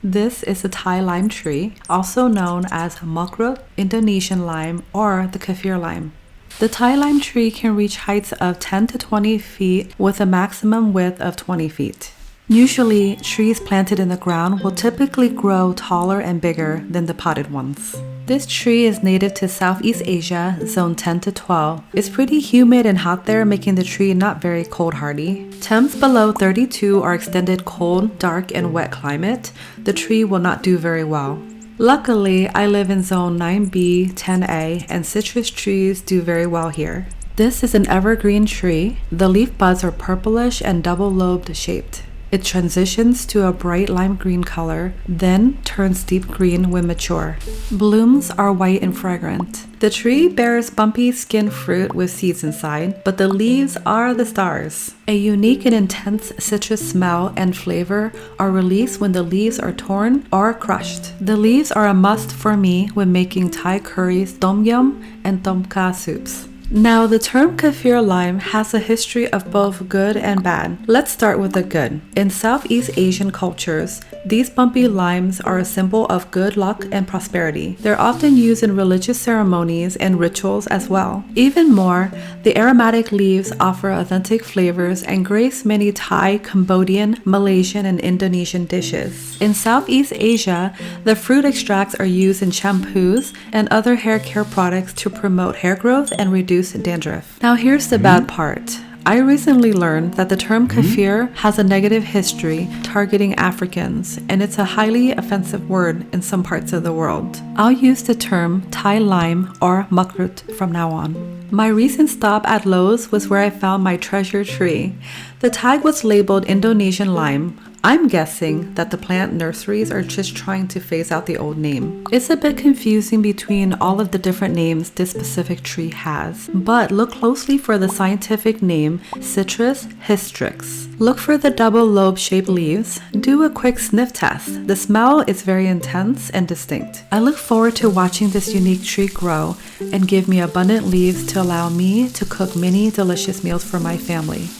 This is the Thai lime tree, also known as Makrut, Indonesian lime, or the Kaffir lime. The Thai lime tree can reach heights of 10 to 20 feet with a maximum width of 20 feet. Usually, trees planted in the ground will typically grow taller and bigger than the potted ones. This tree is native to Southeast Asia, zone 10 to 12. It's pretty humid and hot there, making the tree not very cold hardy. Temps below 32 are extended cold, dark, and wet climate. The tree will not do very well. Luckily, I live in zone 9B, 10A, and citrus trees do very well here. This is an evergreen tree. The leaf buds are purplish and double-lobed shaped. It transitions to a bright lime green color, then turns deep green when mature. Blooms are white and fragrant. The tree bears bumpy-skinned fruit with seeds inside, but the leaves are the stars. A unique and intense citrus smell and flavor are released when the leaves are torn or crushed. The leaves are a must for me when making Thai curries, tom yum, and tom kha soups. Now, the term Kaffir lime has a history of both good and bad. Let's start with the good. In Southeast Asian cultures, these bumpy limes are a symbol of good luck and prosperity. They're often used in religious ceremonies and rituals as well. Even more, the aromatic leaves offer authentic flavors and grace many Thai, Cambodian, Malaysian, and Indonesian dishes. In Southeast Asia, the fruit extracts are used in shampoos and other hair care products to promote hair growth and reduce dandruff. Now here's the bad part. I recently learned that the term Kaffir has a negative history targeting Africans, and it's a highly offensive word in some parts of the world. I'll use the term Thai lime or Makrut from now on. My recent stop at Lowe's was where I found my treasure tree. The tag was labeled Indonesian Lime. I'm guessing that the plant nurseries are just trying to phase out the old name. It's a bit confusing between all of the different names this specific tree has, but look closely for the scientific name Citrus hystrix. Look for the double lobe shaped leaves. Do a quick sniff test. The smell is very intense and distinct. I look forward to watching this unique tree grow and give me abundant leaves to allow me to cook many delicious meals for my family.